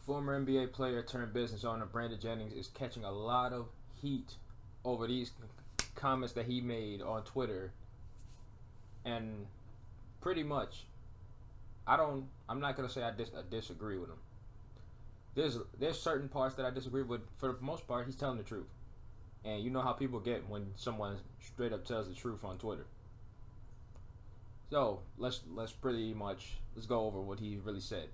Former NBA player turned business owner Brandon Jennings is catching a lot of heat over these comments that he made on Twitter, and pretty much, I'm not gonna say I disagree with him. There's certain parts that I disagree with. For the most part, he's telling the truth, and you know how people get when someone straight up tells the truth on Twitter. So let's go over what he really said.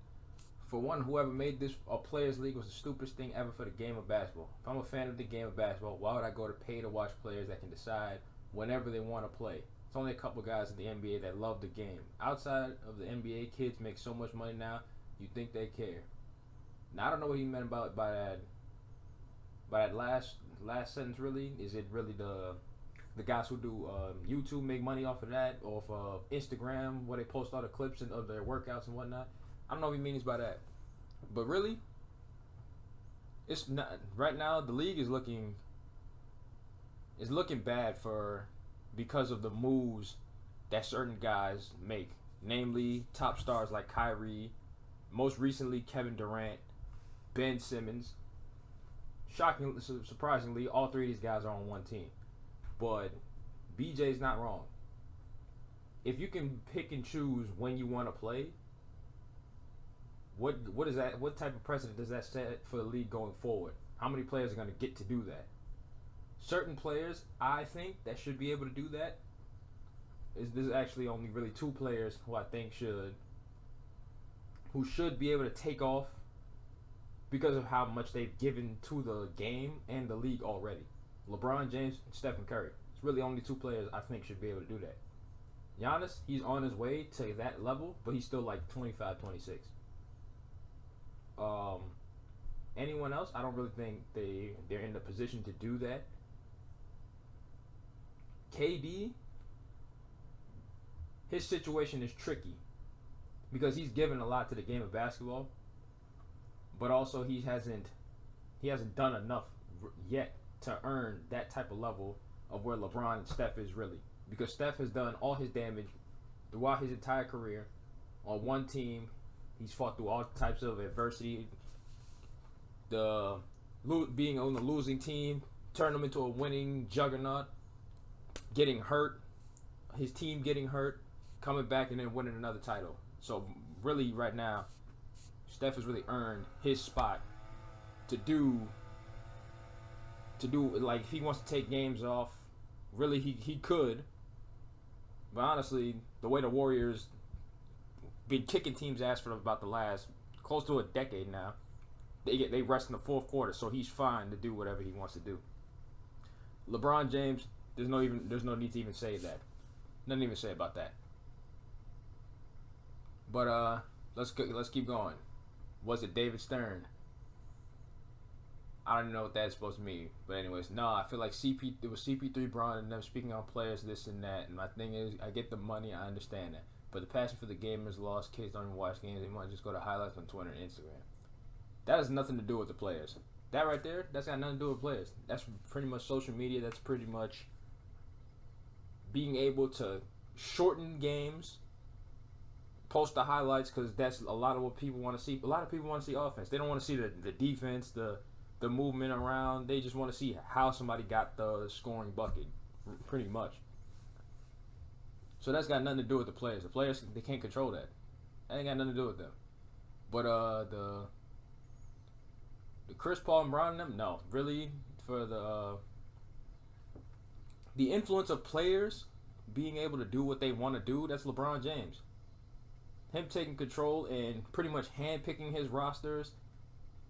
For one, whoever made this a players' league was the stupidest thing ever for the game of basketball. If I'm a fan of the game of basketball, why would I go to pay to watch players that can decide whenever they want to play? It's only a couple guys in the NBA that love the game. Outside of the NBA, kids make so much money now. You think they care? Now I don't know what he meant by that last sentence. Really, is it really the guys who do YouTube make money off of that, off of Instagram, where they post all the clips of their workouts and whatnot? I don't know what he means by that, but really, it's not right now. The league is looking bad because of the moves that certain guys make, namely top stars like Kyrie, most recently Kevin Durant, Ben Simmons. Shockingly, surprisingly, all three of these guys are on one team, but BJ's not wrong. If you can pick and choose when you want to play, what is that? What type of precedent does that set for the league going forward? How many players are going to get to do that? Certain players, I think, that should be able to do that. There's actually only really two players who I think should be able to take off because of how much they've given to the game and the league already. LeBron James and Stephen Curry. It's really only two players I think should be able to do that. Giannis, he's on his way to that level, but he's still like 25, 26. Anyone else, I don't really think they're in the position to do that. KD, his situation is tricky because he's given a lot to the game of basketball, but also he hasn't done enough yet to earn that type of level of where LeBron and Steph is really, because Steph has done all his damage throughout his entire career on one team. He's fought through all types of adversity. Being on the losing team turned him into a winning juggernaut. Getting hurt, his team getting hurt, coming back and then winning another title. So really, right now, Steph has really earned his spot to do like if he wants to take games off. Really, he could. But honestly, the way the Warriors been kicking teams' ass for about the last close to a decade now, they rest in the fourth quarter, so he's fine to do whatever he wants to do. LeBron James, there's no need to even say that. Nothing even say about that. But let's keep going. Was it David Stern? I don't know what that's supposed to mean. But anyways, no, I feel like it was CP3, Bron, and them speaking on players, this and that. And my thing is, I get the money, I understand that. But the passion for the game is lost. Kids don't even watch games. They might just go to highlights on Twitter and Instagram. That has nothing to do with the players. That right there, that's got nothing to do with players. That's pretty much social media. That's pretty much being able to shorten games, post the highlights, because that's a lot of what people want to see. A lot of people want to see offense. They don't want to see the defense, the movement around. They just want to see how somebody got the scoring bucket, pretty much. So that's got nothing to do with the players. The players, they can't control that. That ain't got nothing to do with them. But the Chris Paul and Bron and them, no, really, for the influence of players being able to do what they want to do, that's LeBron James. Him taking control and pretty much handpicking his rosters,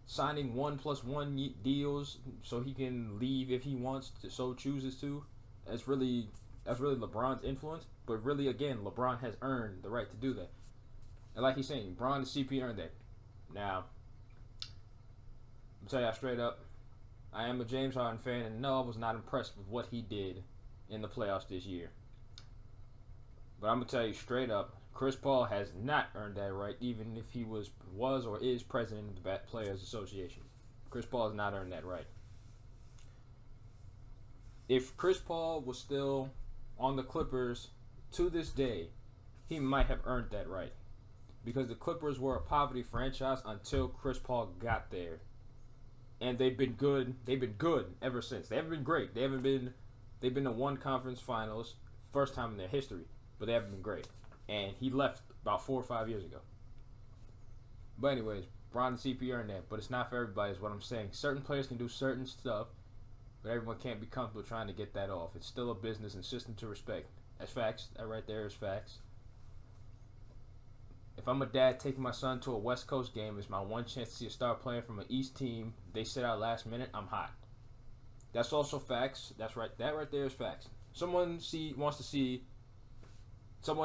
signing 1+1 deals so he can leave if he wants to, so chooses to. That's really LeBron's influence. But really, again, LeBron has earned the right to do that. And like he's saying, Bron and CP earned that. Now, I'll tell y'all straight up, I am a James Harden fan, and no, I was not impressed with what he did in the playoffs this year. But I'm going to tell you straight up, Chris Paul has not earned that right, even if he was or is president of the Players Association. Chris Paul has not earned that right. If Chris Paul was still on the Clippers to this day, he might have earned that right. because the Clippers were a poverty franchise until Chris Paul got there, and they've been good. They've been good ever since. They haven't been great. They haven't been. They've been to one conference finals, first time in their history, but they haven't been great. And he left about 4 or 5 years ago. But anyways, Bron and CP are in there, but it's not for everybody. Is what I'm saying. Certain players can do certain stuff, but everyone can't be comfortable trying to get that off. It's still a business and system to respect. That's facts. That right there is facts. If I'm a dad taking my son to a West Coast game, it's my one chance to see a star player from an East team. They sit out last minute. I'm hot. That's also facts. That's right. That right there is facts. Someone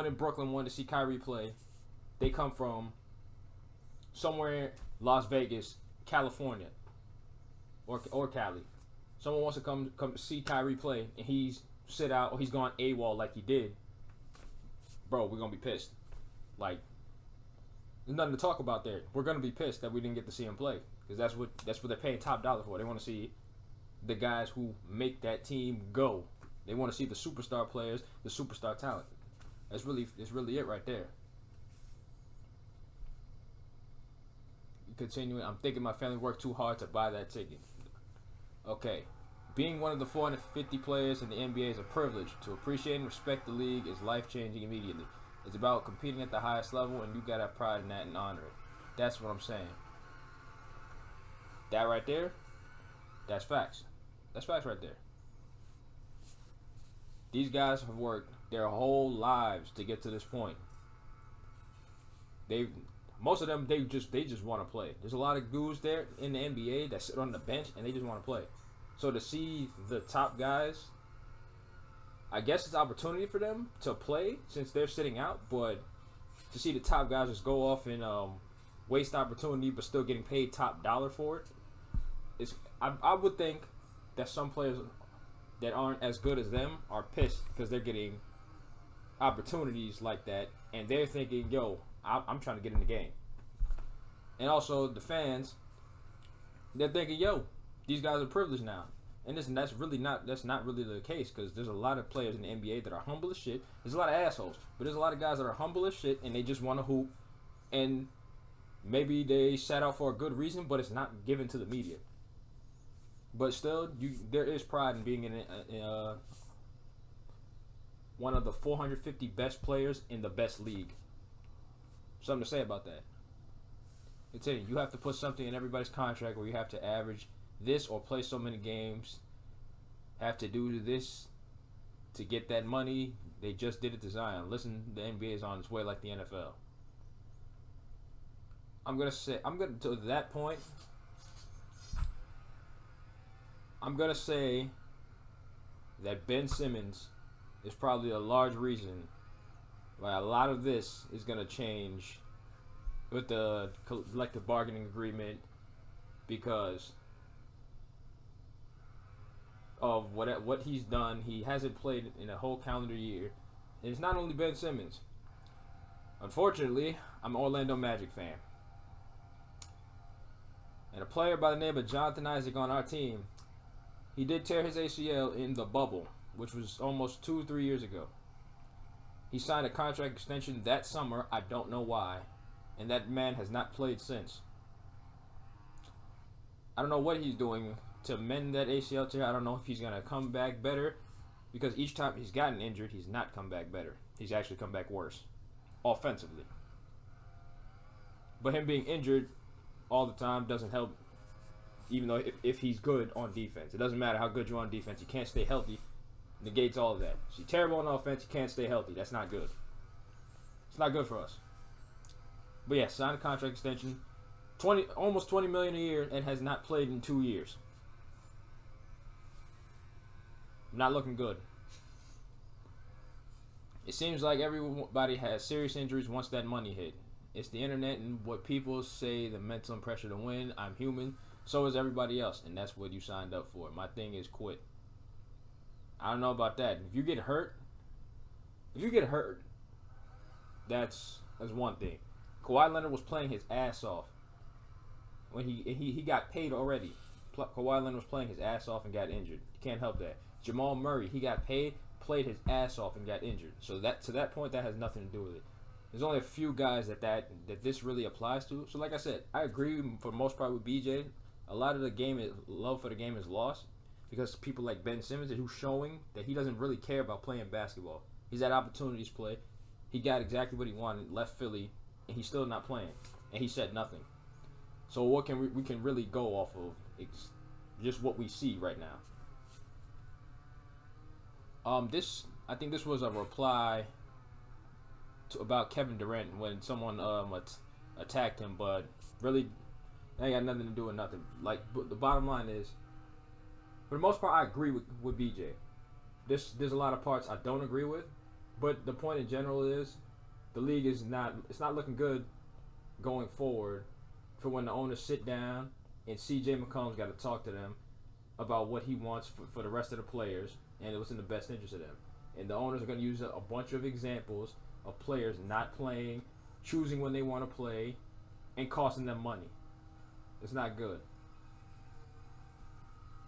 in Brooklyn wanted to see Kyrie play. They come from somewhere, Las Vegas, California, or Cali. Someone wants to come see Kyrie play, and he's sit out or he's gone AWOL like he did. Bro, we're gonna be pissed. Like, there's nothing to talk about there. We're gonna be pissed that we didn't get to see him play, because that's what they're paying top dollar for. They want to see the guys who make that team go. They want to see the superstar players, the superstar talent. That's really it right there. Continuing, I'm thinking my family worked too hard to buy that ticket. Okay. Being one of the 450 players in the NBA is a privilege. To appreciate and respect the league is life-changing immediately. It's about competing at the highest level, and you gotta have pride in that and honor it. That's what I'm saying. That right there, that's facts. That's facts right there. These guys have worked their whole lives to get to this point. Most of them, they just want to play. There's a lot of dudes there in the NBA that sit on the bench and they just want to play. So to see the top guys, I guess it's opportunity for them to play since they're sitting out. But to see the top guys just go off and waste opportunity but still getting paid top dollar for it, I would think that some players that aren't as good as them are pissed because they're getting opportunities like that, and they're thinking, yo, I'm trying to get in the game. And also the fans, they're thinking, yo, these guys are privileged now. And that's not really the case, because there's a lot of players in the NBA that are humble as shit. There's a lot of assholes, but there's a lot of guys that are humble as shit and they just want to hoop, and maybe they sat out for a good reason, but it's not given to the media. But still, there is pride in being in one of the 450 best players in the best league. Something to say about that. It's it. You have to put something in everybody's contract where you have to average this or play so many games. Have to do this to get that money. They just did it to Zion. Listen, the NBA is on its way like the NFL. To that point, I'm going to say that Ben Simmons is probably a large reason why a lot of this is going to change with the collective bargaining agreement, because of what he's done. He hasn't played in a whole calendar year. And it's not only Ben Simmons. Unfortunately, I'm an Orlando Magic fan. And a player by the name of Jonathan Isaac on our team, he did tear his ACL in the bubble, which was almost 2-3 years ago. He signed a contract extension that summer. I don't know why. And that man has not played since. I don't know what he's doing to mend that ACL tear. I don't know if he's going to come back better, because each time he's gotten injured, he's not come back better. He's actually come back worse, offensively. But him being injured all the time doesn't help, even though if he's good on defense. It doesn't matter how good you're on defense. You can't stay healthy. Negates all of that. So you're terrible on offense, you can't stay healthy. That's not good. It's not good for us. But yeah, signed a contract extension. Almost $20 million a year, and has not played in 2 years. Not looking good. It seems like everybody has serious injuries once that money hit. It's the internet and what people say, the mental and pressure to win. I'm human. So is everybody else, and that's what you signed up for. My thing is quit. I don't know about that. If you get hurt, that's one thing. Kawhi Leonard was playing his ass off when he got paid already. Kawhi Leonard was playing his ass off and got injured. You can't help that. Jamal Murray, he got paid, played his ass off and got injured. So that to that point, that has nothing to do with it. There's only a few guys that this really applies to. So like I said, I agree for the most part with BJ. A lot of the love for the game is lost because people like Ben Simmons who's showing that he doesn't really care about playing basketball. He's had opportunities to play. He got exactly what he wanted, left Philly, and he's still not playing. And he said nothing. So what can we can really go off of? It's just what we see right now. I think this was a reply about Kevin Durant when someone attacked him, but really that ain't got nothing to do with nothing. Like the bottom line is, for the most part, I agree with BJ. There's a lot of parts I don't agree with, but the point in general is the league is not looking good going forward for when the owners sit down and CJ McCollum's got to talk to them about what he wants for the rest of the players and what's in the best interest of them. And the owners are going to use a bunch of examples of players not playing, choosing when they want to play, and costing them money. It's not good.